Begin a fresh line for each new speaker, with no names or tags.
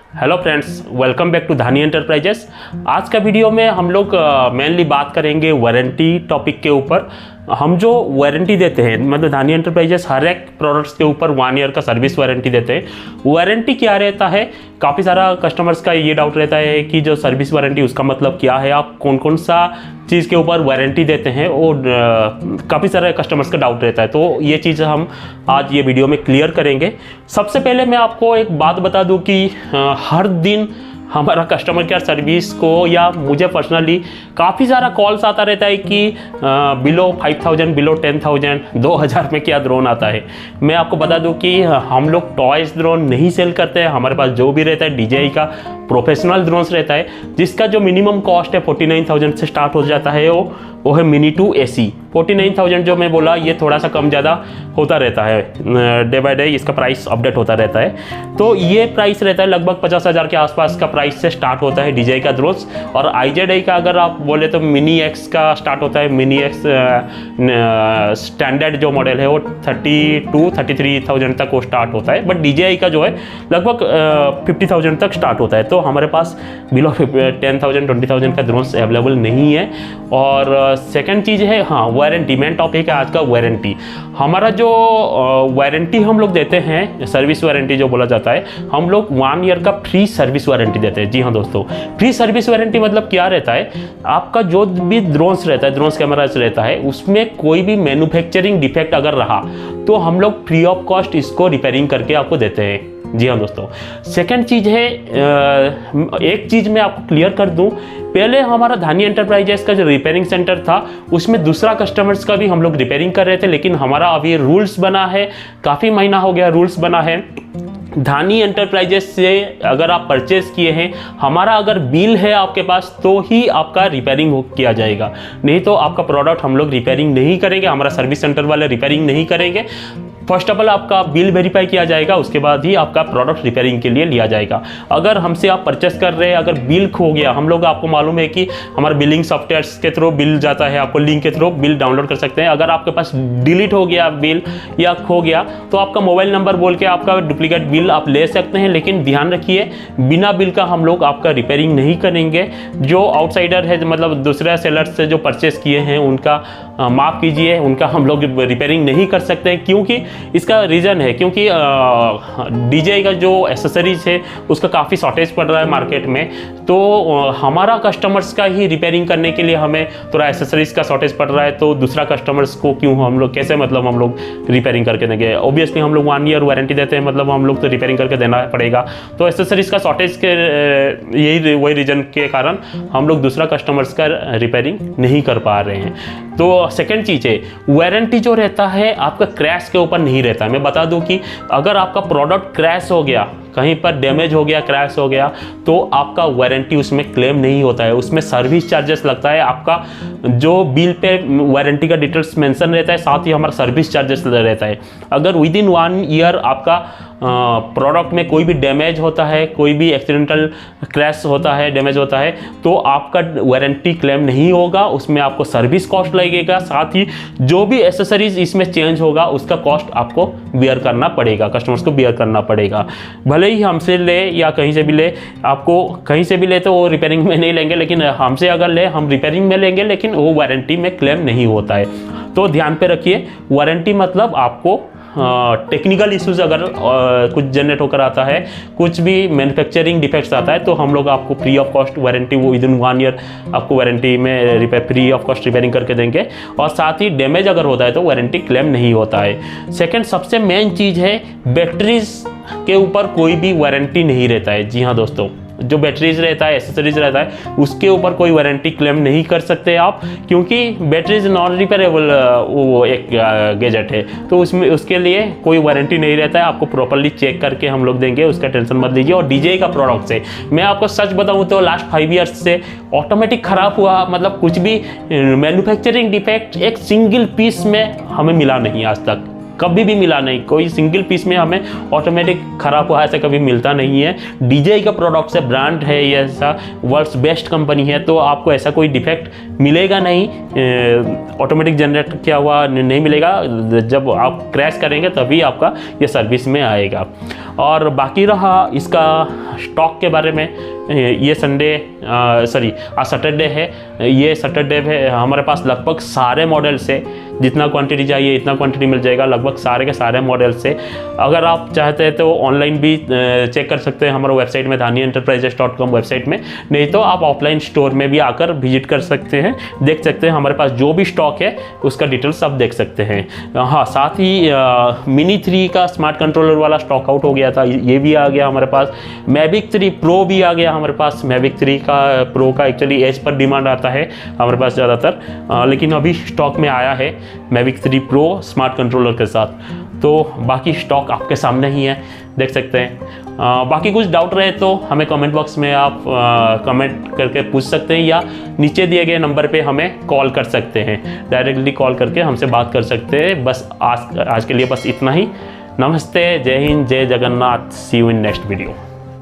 Hello friends, welcome back to Dhani enterprises. आज का video में हम लोग मेनली बात करेंगे वारंटी टॉपिक के ऊपर। हम जो वारंटी देते हैं, मतलब धानी एंटरप्राइजेस हर एक प्रोडक्ट्स के ऊपर 1 ईयर का सर्विस वारंटी देते हैं। वारंटी क्या रहता है, काफ़ी सारा कस्टमर्स का ये डाउट रहता है कि जो सर्विस वारंटी उसका मतलब क्या है, आप कौन कौन सा चीज़ के ऊपर वारंटी देते हैं, और काफ़ी सारे कस्टमर्स का डाउट रहता है। तो ये चीज़ हम आज ये वीडियो में क्लियर करेंगे। सबसे पहले मैं आपको एक बात बता दूं कि हर दिन हमारा कस्टमर केयर सर्विस को या मुझे पर्सनली काफ़ी सारा कॉल्स आता रहता है कि बिलो 5000, बिलो 10,000, 2000 में क्या ड्रोन आता है। मैं आपको बता दूं कि हम लोग टॉयज ड्रोन नहीं सेल करते हैं। हमारे पास जो भी रहता है DJI का प्रोफेशनल ड्रोन्स रहता है, जिसका जो मिनिमम कॉस्ट है 49,000 से स्टार्ट हो जाता है। वो है मिनी टू AC। 49,000 जो मैं बोला, ये थोड़ा सा कम ज़्यादा होता रहता है, डे बाय डे इसका प्राइस अपडेट होता रहता है। तो ये प्राइस रहता है लगभग 50,000 के आसपास का प्राइस से स्टार्ट होता है DJI का ड्रोन्स। और IZI का अगर आप बोले तो मिनी X का स्टार्ट होता है। मिनी X स्टैंडर्ड जो मॉडल है वो 32-33,000 तक वो स्टार्ट होता है। बट DJI का जो है लगभग 50,000 तक स्टार्ट होता है। तो हमारे पास बिलो 10,000, 20,000 का ड्रोन्स अवेलेबल नहीं है। और सेकंड चीज़ है, हाँ, वारंटी। मेन टॉपिक है आज का वारंटी। हमारा जो वारंटी हम लोग देते हैं, सर्विस वारंटी जो बोला जाता है, हम लोग 1 ईयर का फ्री सर्विस वारंटी देते हैं। जी हाँ दोस्तों, फ्री सर्विस वारंटी मतलब क्या रहता है, आपका जो भी ड्रोन्स रहता है, ड्रोन्स कैमराज रहता है, उसमें कोई भी मैन्युफैक्चरिंग डिफेक्ट अगर रहा तो हम लोग फ्री ऑफ कॉस्ट इसको रिपेयरिंग करके आपको देते हैं। जी हाँ दोस्तों। सेकंड चीज़ है, एक चीज़ मैं आपको क्लियर कर दूं, पहले हमारा धानी एंटरप्राइजेस का जो रिपेयरिंग सेंटर था, उसमें दूसरा कस्टमर्स का भी हम लोग रिपेयरिंग कर रहे थे। लेकिन हमारा अभी रूल्स बना है, काफ़ी महीना हो गया रूल्स बना है, धानी एंटरप्राइजेस से अगर आप परचेस किए हैं, हमारा अगर बिल है आपके पास, तो ही आपका रिपेयरिंग किया जाएगा। नहीं तो आपका प्रोडक्ट हम लोग रिपेयरिंग नहीं करेंगे, हमारा सर्विस सेंटर वाले रिपेयरिंग नहीं करेंगे। फर्स्ट ऑफ ऑल आपका बिल वेरीफाई किया जाएगा, उसके बाद ही आपका प्रोडक्ट रिपेयरिंग के लिए लिया जाएगा। अगर हमसे आप परचेस कर रहे हैं, अगर बिल खो गया, हम लोग, आपको मालूम है कि हमारे बिलिंग सॉफ्टवेयर्स के थ्रू बिल जाता है, आपको लिंक के थ्रू बिल डाउनलोड कर सकते हैं। अगर आपके पास डिलीट हो गया बिल या खो गया, तो आपका मोबाइल नंबर बोल के आपका डुप्लीकेट बिल आप ले सकते हैं। लेकिन ध्यान रखिए, बिना बिल का हम लोग आपका रिपेयरिंग नहीं करेंगे। जो आउटसाइडर है, मतलब दूसरे सेलर्स से जो परचेस किए हैं, उनका माफ़ कीजिए, उनका हम लोग रिपेयरिंग नहीं कर सकते हैं। क्योंकि इसका रीज़न है, क्योंकि DJI का जो एसेसरीज है उसका काफ़ी शॉर्टेज पड़ रहा है मार्केट में। तो हमारा कस्टमर्स का ही रिपेयरिंग करने के लिए हमें थोड़ा एसेसरीज का शॉर्टेज पड़ रहा है। तो दूसरा कस्टमर्स को क्यों हम लोग, कैसे मतलब हम लोग रिपेयरिंग करके देंगे। ऑब्वियसली हम लोग 1 ईयर वारंटी देते हैं, मतलब हम लोग तो रिपेयरिंग करके देना पड़ेगा। तो एसेसरीज का शॉर्टेज के यही वही रीज़न के कारण हम लोग दूसरा कस्टमर्स का रिपेयरिंग नहीं कर पा रहे हैं। तो सेकेंड चीज़ है, वारंटी जो रहता है आपका क्रैश के ऊपर नहीं रहता है। मैं बता दूं कि अगर आपका प्रोडक्ट क्रैश हो गया, कहीं पर डैमेज हो गया, क्रैश हो गया, तो आपका वारंटी उसमें क्लेम नहीं होता है। उसमें सर्विस चार्जेस लगता है। आपका जो बिल पे वारंटी का डिटेल्स मेंशन रहता है, साथ ही हमारा सर्विस चार्जेस रहता है। अगर विद इन 1 ईयर आपका प्रोडक्ट में कोई भी डैमेज होता है, कोई भी एक्सीडेंटल क्रैश होता है, डैमेज होता है, तो आपका वारंटी क्लेम नहीं होगा। उसमें आपको सर्विस कॉस्ट लगेगा, साथ ही जो भी एसेसरीज इसमें चेंज होगा उसका कॉस्ट आपको बियर करना पड़ेगा, कस्टमर्स को बियर करना पड़ेगा। भले ही हमसे ले या कहीं से भी ले, आपको कहीं से भी ले तो वो रिपेयरिंग में नहीं लेंगे, लेकिन हमसे अगर ले, हम रिपेयरिंग में लेंगे, लेकिन वो वारंटी में क्लेम नहीं होता है। तो ध्यान पे रखिए, वारंटी मतलब आपको टेक्निकल इश्यूज अगर कुछ जनरेट होकर आता है, कुछ भी मैन्युफैक्चरिंग डिफेक्ट्स आता है, तो हम लोग आपको फ्री ऑफ कॉस्ट वारंटी, वो विद इन 1 ईयर आपको वारंटी में फ्री ऑफ कॉस्ट रिपेयरिंग करके देंगे। और साथ ही डैमेज अगर होता है तो वारंटी क्लेम नहीं होता है। सेकंड सबसे मेन चीज़ है, बैटरीज के ऊपर कोई भी वारंटी नहीं रहता है। जी हाँ दोस्तों, जो बैटरीज रहता है, एसेसरीज रहता है, उसके ऊपर कोई वारंटी क्लेम नहीं कर सकते आप, क्योंकि बैटरीज नॉन रिपेयरेबल वो एक गैजेट है। तो उसमें उसके लिए कोई वारंटी नहीं रहता है। आपको प्रॉपर्ली चेक करके हम लोग देंगे, उसका टेंशन मत लीजिए। और DJI का प्रोडक्ट से मैं आपको सच बताऊं तो लास्ट 5 ईयर्स से ऑटोमेटिक ख़राब हुआ, मतलब कुछ भी मैन्युफैक्चरिंग डिफेक्ट एक सिंगल पीस में हमें मिला नहीं आज तक। कभी भी मिला नहीं, कोई सिंगल पीस में हमें ऑटोमेटिक ख़राब हुआ ऐसा कभी मिलता नहीं है। DJI का प्रोडक्ट्स है, ब्रांड है, ये ऐसा वर्ल्ड्स बेस्ट कंपनी है, तो आपको ऐसा कोई डिफेक्ट मिलेगा नहीं, ऑटोमेटिक जनरेट किया हुआ नहीं मिलेगा। जब आप क्रैश करेंगे तभी आपका ये सर्विस में आएगा। और बाकी रहा इसका स्टॉक के बारे में, ये सैटरडे है, ये सैटरडे है हमारे पास लगभग सारे मॉडल से जितना क्वांटिटी चाहिए इतना क्वांटिटी मिल जाएगा, लगभग सारे के सारे मॉडल से। अगर आप चाहते हैं तो ऑनलाइन भी चेक कर सकते हैं हमारे वेबसाइट में dhanienterprises.com वेबसाइट में, नहीं तो आप ऑफलाइन स्टोर में भी आकर विजिट कर सकते हैं, देख सकते हैं हमारे पास जो भी स्टॉक है उसका डिटेल्स आप देख सकते हैं। हाँ, साथ ही मिनी 3 का स्मार्ट कंट्रोलर वाला स्टॉक आउट हो गया था, ये भी आ गया हमारे पास। Mavic 3 Pro भी आ गया हमारे पास। Mavic 3 का प्रो का एक्चुअली एज पर डिमांड आता है हमारे पास ज़्यादातर, लेकिन अभी स्टॉक में आया है Mavic 3 Pro स्मार्ट कंट्रोलर के साथ। तो बाकी स्टॉक आपके सामने ही है, देख सकते हैं। बाकी कुछ डाउट रहे तो हमें कमेंट बॉक्स में आप कमेंट करके पूछ सकते हैं, या नीचे दिए गए नंबर पे हमें कॉल कर सकते हैं, डायरेक्टली कॉल करके हमसे बात कर सकते हैं। बस आज के लिए बस इतना ही। नमस्ते, जय हिंद, जय जगन्नाथ, सी यू इन नेक्स्ट वीडियो।